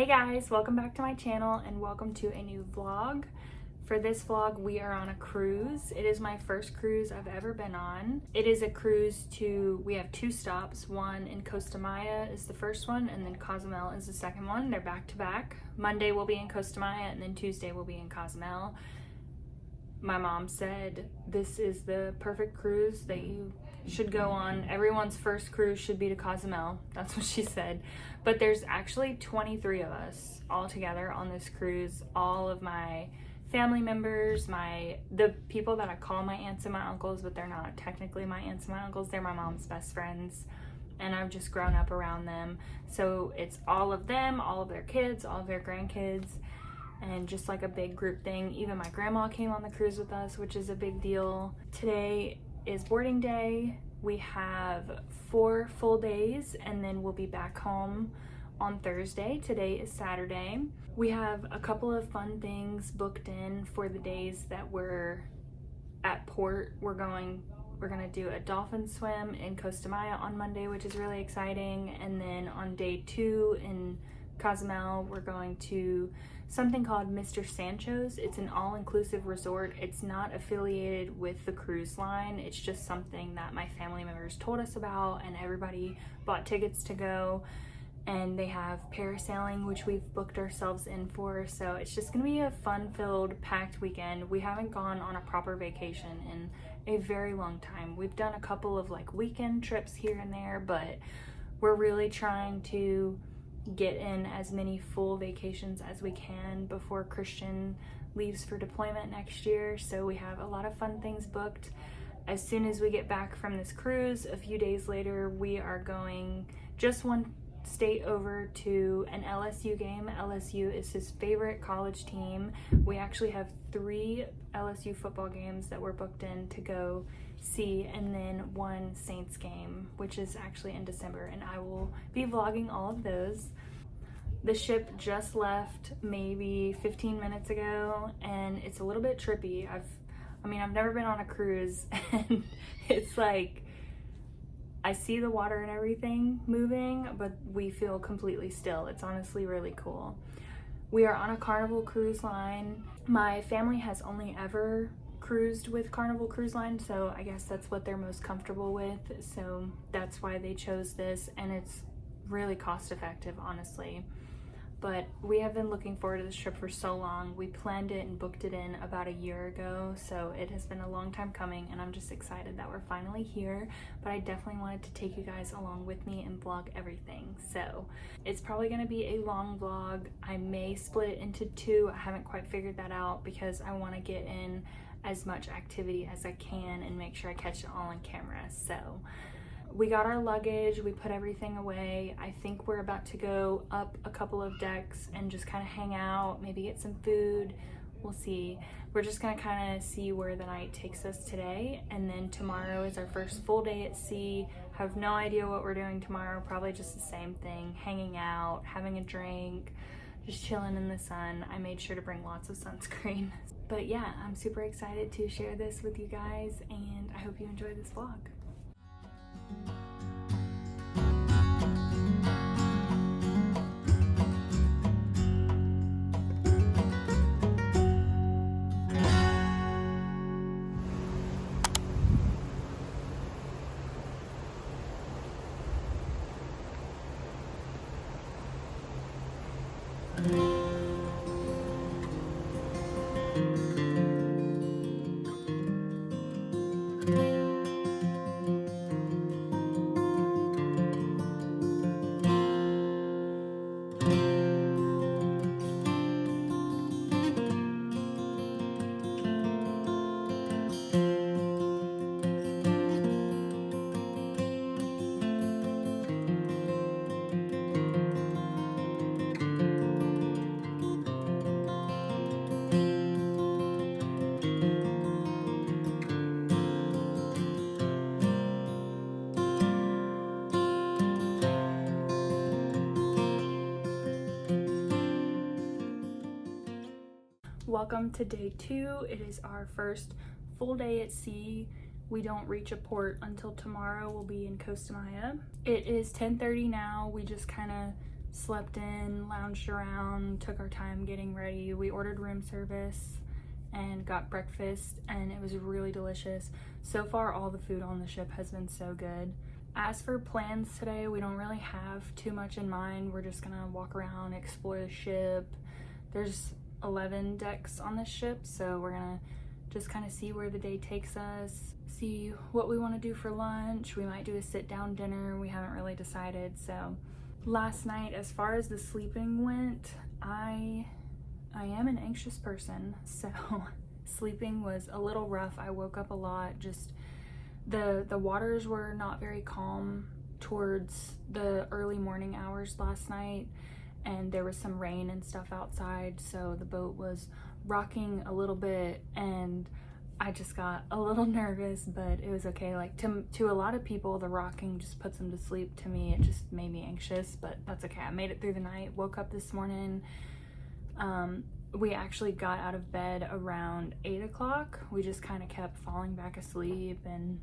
guys, welcome back to my channel and welcome to a new vlog. For this vlog, we are on a cruise. It is my first cruise I've ever been on. It is a cruise we have two stops. One in Costa is the first one, and then Cozumel is the second one. They're back to back. Monday will be in Costa and then Tuesday will be in Cozumel. My mom said this is the perfect cruise that you should go on. Everyone's first cruise should be to Cozumel. That's what she said. But there's actually 23 of us all together on this cruise. All of my family members, the people that I call my aunts and my uncles, but they're not technically my aunts and my uncles. They're my mom's best friends, and I've just grown up around them. So it's all of them, all of their kids, all of their grandkids, and just like a big group thing. Even my grandma came on the cruise with us, which is a big deal. Today is boarding day. We have 4 full days and then we'll be back home on Thursday. Today is Saturday. We have a couple of fun things booked in for the days that we're at port. We're gonna do a dolphin swim in Costa on Monday, which is really exciting. And then on day 2 in Cozumel, we're going to something called Mr. Sancho's. It's an all-inclusive resort. It's not affiliated with the cruise line. It's just something that my family members told us about, and everybody bought tickets to go. And they have parasailing, which we've booked ourselves in for. So it's just gonna be a fun-filled, packed weekend. We haven't gone on a proper vacation in a very long time. We've done a couple of like weekend trips here and there, but we're really trying to get in as many full vacations as we can before Christian leaves for deployment next year. So we have a lot of fun things booked. As soon as we get back from this cruise, a few days later, we are going just one state over to an LSU game. LSU is his favorite college team. We actually have 3 LSU football games that we're booked in to go see, and then 1 Saints game, which is actually in December, and I will be vlogging all of those. The ship just left maybe 15 minutes ago, and it's a little bit trippy. I've never been on a cruise, and it's like I see the water and everything moving, but we feel completely still. It's honestly really cool. We are on a Carnival cruise line. My family has only ever cruised with Carnival Cruise Line, so I guess that's what they're most comfortable with. So that's why they chose this, and it's really cost effective, honestly. But we have been looking forward to this trip for so long. We planned it and booked it in about a year ago, so it has been a long time coming, and I'm just excited that we're finally here. But I definitely wanted to take you guys along with me and vlog everything. So it's probably gonna be a long vlog. I may split it into 2. I haven't quite figured that out because I wanna get in as much activity as I can and make sure I catch it all on camera. So we got our luggage, we put everything away. I think we're about to go up a couple of decks and just kind of hang out, maybe get some food. We'll see. We're just gonna kind of see where the night takes us today, and then tomorrow is our first full day at sea. Have no idea what we're doing tomorrow. Probably just the same thing, hanging out, having a drink, just chilling in the sun. I made sure to bring lots of sunscreen. But yeah, I'm super excited to share this with you guys, and I hope you enjoy this vlog. Welcome to day 2. It is our first full day at sea. We don't reach a port until tomorrow. We'll be in Costa. It is 10:30 now. We just kind of slept in, lounged around, took our time getting ready. We ordered room service and got breakfast, and it was really delicious. So far, all the food on the ship has been so good. As for plans today, we don't really have too much in mind. We're just gonna walk around, explore the ship. There's 11 decks on this ship, so we're gonna just kind of see where the day takes us, see what we want to do for lunch. We might do a sit-down dinner. We haven't really decided. So last night, as far as the sleeping went, I am an anxious person, so sleeping was a little rough. I woke up a lot. Just the waters were not very calm towards the early morning hours last night, and there was some rain and stuff outside, so the boat was rocking a little bit, and I just got a little nervous, but it was okay. Like to a lot of people, the rocking just puts them to sleep. To me, it just made me anxious, but that's okay. I made it through the night. Woke up this morning. We actually got out of bed around 8 o'clock. We just kind of kept falling back asleep and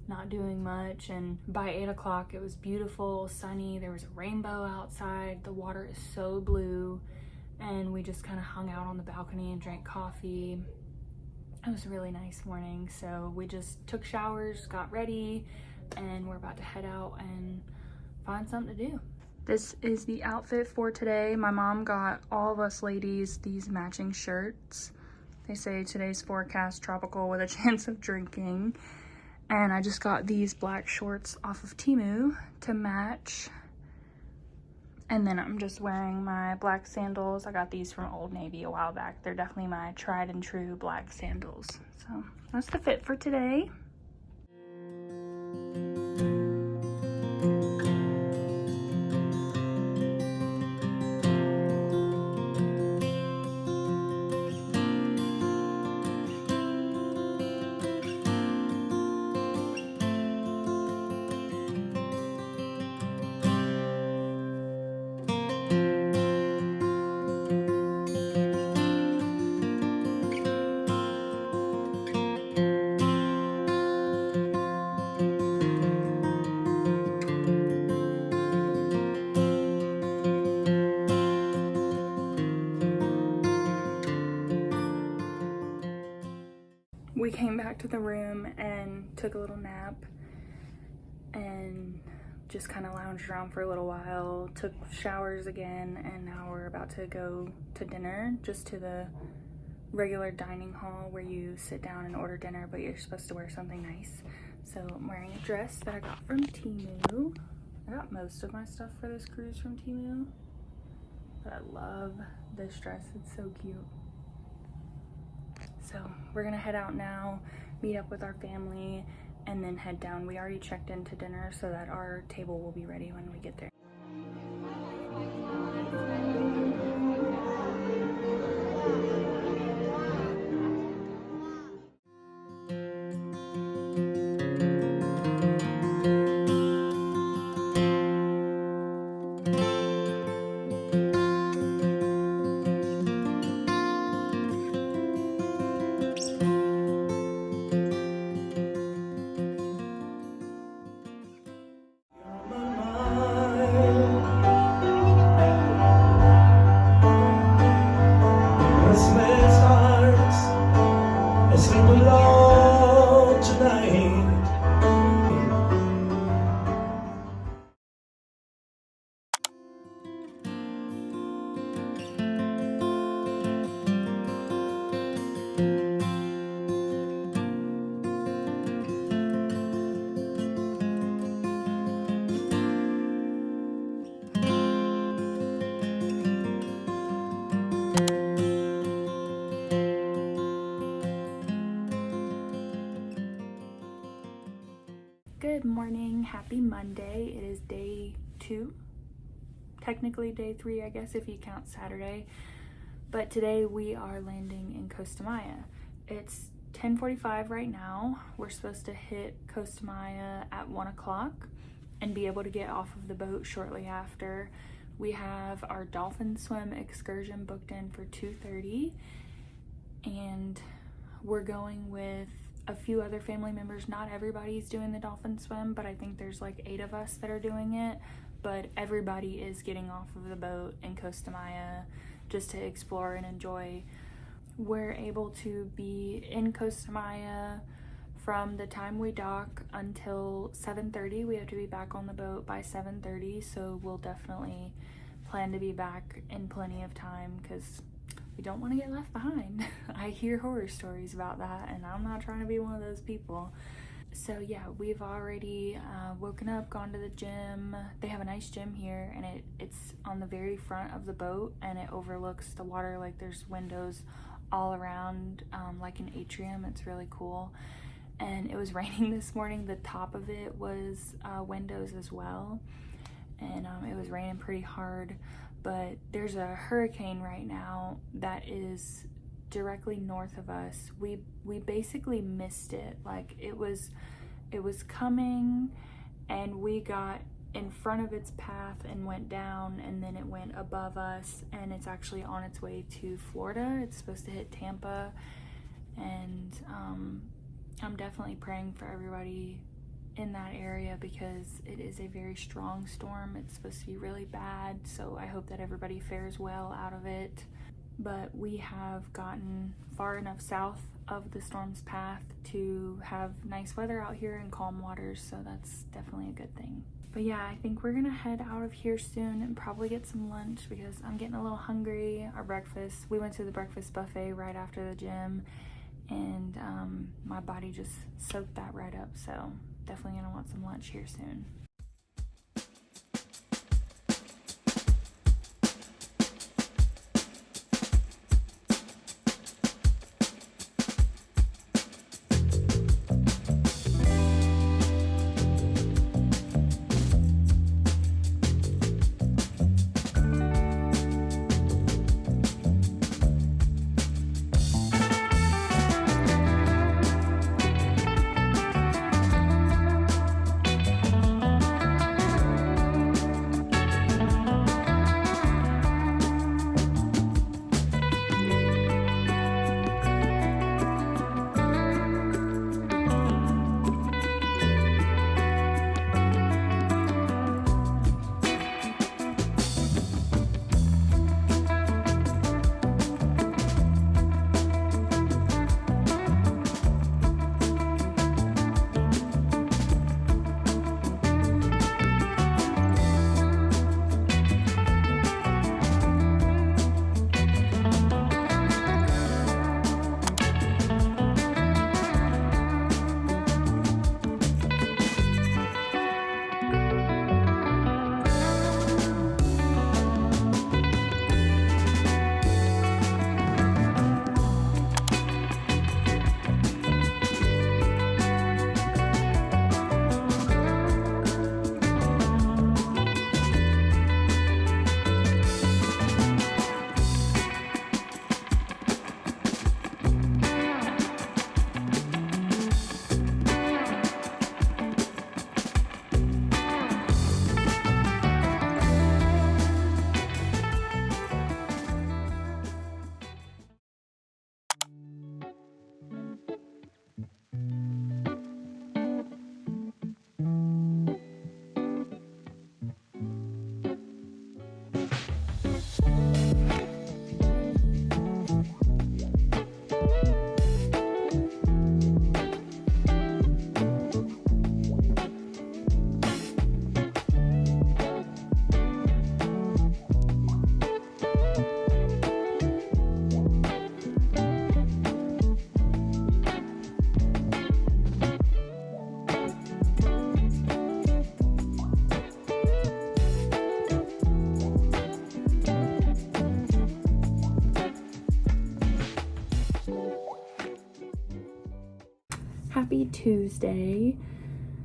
not doing much, and by 8 o'clock it was beautiful, sunny. There was a rainbow outside. The water is so blue, and we just kind of hung out on the balcony and drank coffee. It was a really nice morning. So we just took showers, got ready, and we're about to head out and find something to do. This is the outfit for today. My mom got all of us ladies these matching shirts. They say today's forecast tropical with a chance of drinking. And I just got these black shorts off of Temu to match. And then I'm just wearing my black sandals. I got these from Old Navy a while back. They're definitely my tried and true black sandals. So that's the fit for today. We came back to the room and took a little nap and just kind of lounged around for a little while, took showers again, and now we're about to go to dinner, just to the regular dining hall where you sit down and order dinner, but you're supposed to wear something nice. So I'm wearing a dress that I got from Temu. I got most of my stuff for this cruise from Temu, but I love this dress. It's so cute. So we're gonna head out now, meet up with our family, and then head down. We already checked into dinner so that our table will be ready when we get there. Good morning, happy Monday. It is day 2, technically day 3, I guess, if you count Saturday. But today we are landing in Costa Maya. It's 10:45 right now. We're supposed to hit Costa Maya at 1 o'clock and be able to get off of the boat shortly after. We have our dolphin swim excursion booked in for 2:30, and we're going with a few other family members. Not everybody's doing the dolphin swim, but I think there's like 8 of us that are doing it. but everybody is getting off of the boat in Costa just to explore and enjoy. We're able to be in Costa from the time we dock until 7:30. We have to be back on the boat by 7:30, so we'll definitely plan to be back in plenty of time because we don't want to get left behind. I hear horror stories about that, and I'm not trying to be one of those people. So yeah, we've already woken up, gone to the gym. They have a nice gym here, and it's on the very front of the boat, and it overlooks the water. Like, there's windows all around, like an atrium. It's really cool. And it was raining this morning. The top of it was windows as well, and it was raining pretty hard. But there's a hurricane right now that is directly north of us. We basically missed it. Like, it was coming, and we got in front of its path and went down, and then it went above us, and it's actually on its way to Florida. It's supposed to hit Tampa, and I'm definitely praying for everybody in that area because it is a very strong storm. It's supposed to be really bad, so I hope that everybody fares well out of it. But we have gotten far enough south of the storm's path to have nice weather out here and calm waters, so that's definitely a good thing. But yeah, I think we're gonna head out of here soon and probably get some lunch because I'm getting a little hungry. Our breakfast, we went to the breakfast buffet right after the gym, and my body just soaked that right up, so definitely gonna want some lunch here soon. Happy Tuesday.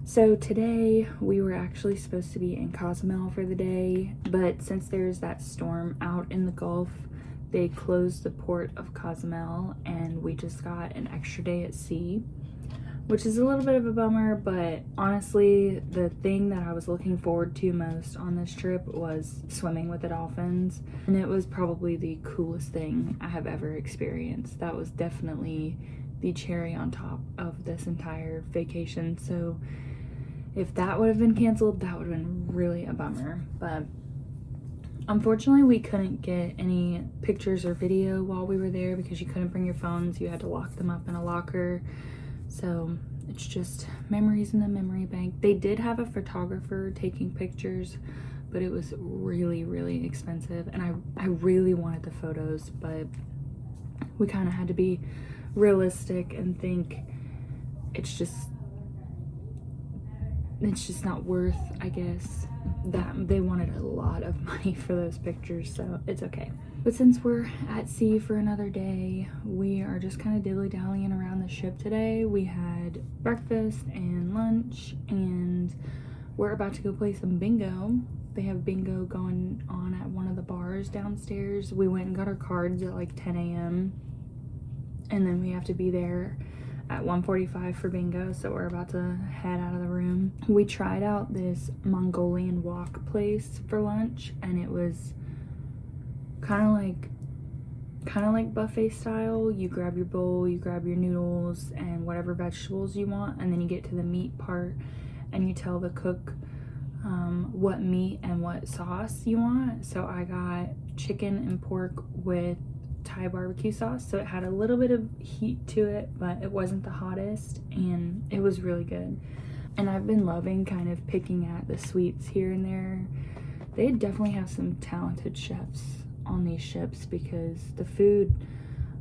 So today we were actually supposed to be in Cozumel for the day, but since there's that storm out in the Gulf, they closed the port of Cozumel and we just got an extra day at sea, which is a little bit of a bummer, but honestly, the thing that I was looking forward to most on this trip was swimming with the dolphins, and it was probably the coolest thing I have ever experienced. That was definitely the cherry on top of this entire vacation. So if that would have been canceled, that would have been really a bummer. But unfortunately, we couldn't get any pictures or video while we were there because you couldn't bring your phones. You had to lock them up in a locker. So it's just memories in the memory bank. They did have a photographer taking pictures, but it was really, really expensive. And I really wanted the photos, but we kind of had to be realistic and think it's just not worth, I guess, that they wanted a lot of money for those pictures, so it's okay. But since we're at sea for another day, we are just kind of dilly-dallying around the ship today. We had breakfast and lunch, and we're about to go play some bingo. They have bingo going on at one of the bars downstairs. We went and got our cards at like 10 a.m. and then we have to be there at 1:45 for bingo, so we're about to head out of the room. We tried out this Mongolian wok place for lunch, and it was kind of like buffet style. You grab your bowl, you grab your noodles and whatever vegetables you want, and then you get to the meat part and you tell the cook what meat and what sauce you want. So I got chicken and pork with Thai barbecue sauce, so it had a little bit of heat to it, but it wasn't the hottest, and it was really good. And I've been loving kind of picking at the sweets here and there. They definitely have some talented chefs on these ships, because the food,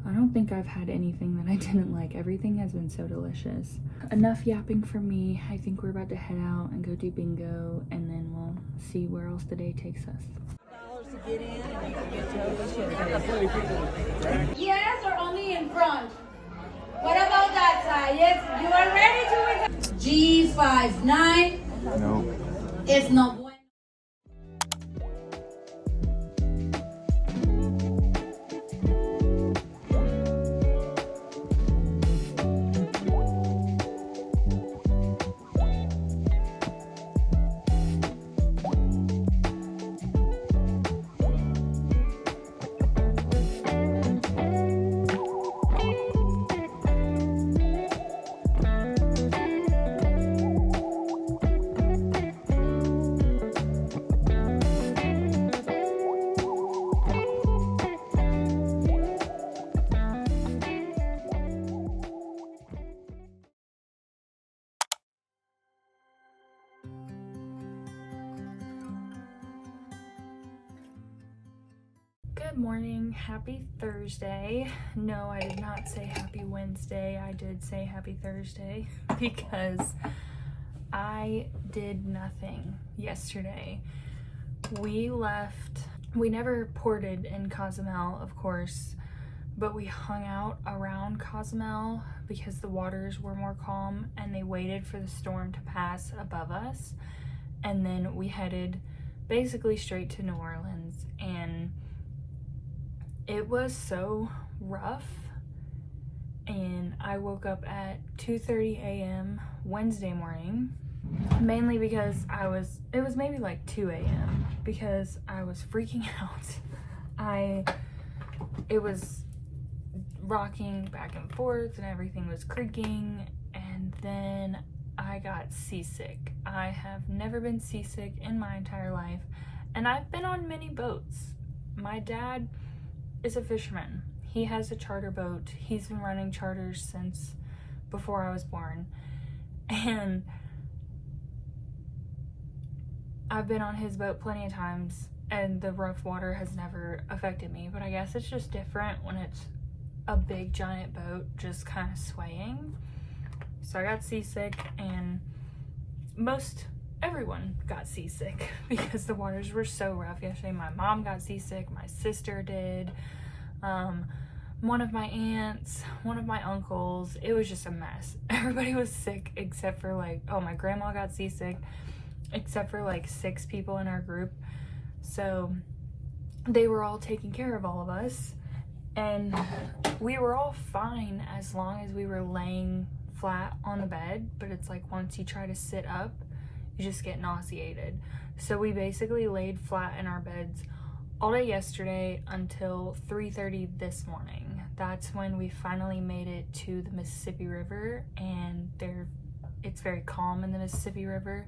I don't think I've had anything that I didn't like. Everything has been so delicious. Enough yapping for me. I think we're about to head out and go do bingo, and then we'll see where else the day takes us. To get in and you can get your yes, or only in front? What about that side? Yes, you are ready to win. G59. No. It's no bueno. Good morning, happy Thursday. No, I did not say happy Wednesday. I did say happy Thursday because I did nothing yesterday. We never ported in Cozumel, of course, but we hung out around Cozumel because the waters were more calm, and they waited for the storm to pass above us, and then we headed basically straight to New Orleans. And it was so rough, and I woke up at 2:30 a.m. Wednesday morning, mainly because it was maybe like 2 a.m. because I was freaking out. It was rocking back and forth and everything was creaking, and then I got seasick. I have never been seasick in my entire life, and I've been on many boats. My dad is a fisherman. He has a charter boat. He's been running charters since before I was born. And I've been on his boat plenty of times, and the rough water has never affected me. But I guess it's just different when it's a big giant boat just kind of swaying. So I got seasick, and everyone got seasick because the waters were so rough yesterday. My mom got seasick, my sister did, one of my aunts, one of my uncles. It was just a mess. Everybody was sick except for my grandma got seasick, except for 6 people in our group. So they were all taking care of all of us, and we were all fine as long as we were laying flat on the bed. But it's once you try to sit up, you just get nauseated. So we basically laid flat in our beds all day yesterday until 3:30 this morning. That's when we finally made it to the Mississippi River, and they're it's very calm in the Mississippi River.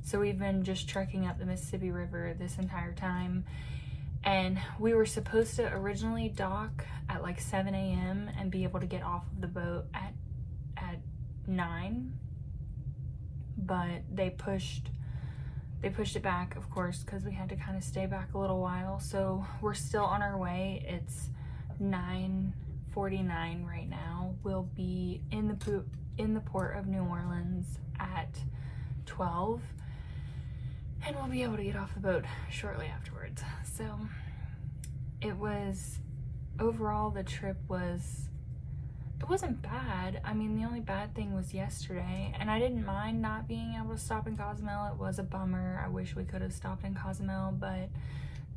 So we've been just trekking up the Mississippi River this entire time. And we were supposed to originally dock at like 7 a.m. and be able to get off of the boat at 9. But they pushed it back, of course, because we had to kind of stay back a little while. So we're still on our way. It's 9:49 right now. We'll be in the port of New Orleans at 12, and we'll be able to get off the boat shortly afterwards. So it was, overall, the trip it wasn't bad. I mean, the only bad thing was yesterday, and I didn't mind not being able to stop in Cozumel. It was a bummer. I wish we could have stopped in Cozumel, but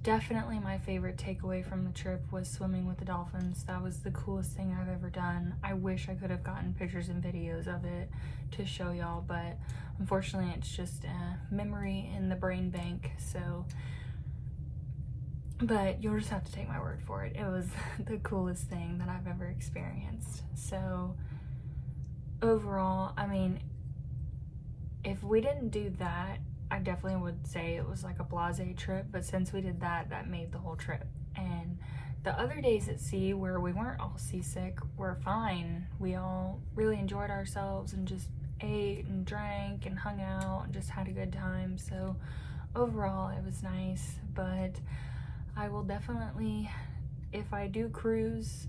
definitely my favorite takeaway from the trip was swimming with the dolphins. That was the coolest thing I've ever done. I wish I could have gotten pictures and videos of it to show y'all, but unfortunately it's just a memory in the brain bank, so. But you'll just have to take my word for it. It was the coolest thing that I've ever experienced. So overall, I mean, if we didn't do that, I definitely would say it was like a blasé trip. But since we did that, that made the whole trip. And the other days at sea where we weren't all seasick were fine. We all really enjoyed ourselves and just ate and drank and hung out and just had a good time. So overall, it was nice. But I will definitely, if I do cruise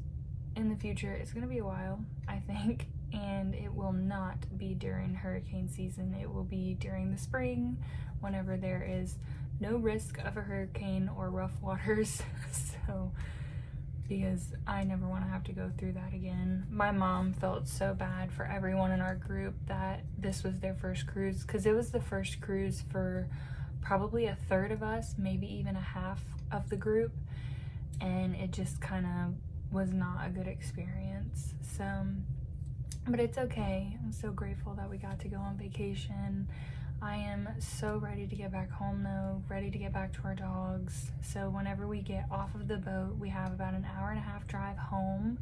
in the future, it's going to be a while, I think, and it will not be during hurricane season. It will be during the spring, whenever there is no risk of a hurricane or rough waters. So, because I never want to have to go through that again. My mom felt so bad for everyone in our group that this was their first cruise, because it was the first cruise for probably a third of us, maybe even a half of the group, and it just kind of was not a good experience. So, but it's okay. I'm so grateful that we got to go on vacation. I am so ready to get back home though, ready to get back to our dogs. So whenever we get off of the boat, we have about an hour and a half drive home.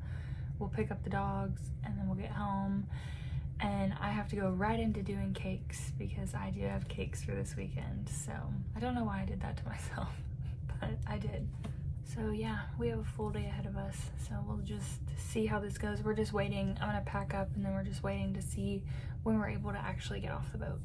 We'll pick up the dogs and then we'll get home. And I have to go right into doing cakes because I do have cakes for this weekend. So I don't know why I did that to myself, but I did. So yeah, we have a full day ahead of us. So we'll just see how this goes. We're just waiting. I'm gonna pack up and then we're just waiting to see when we're able to actually get off the boat.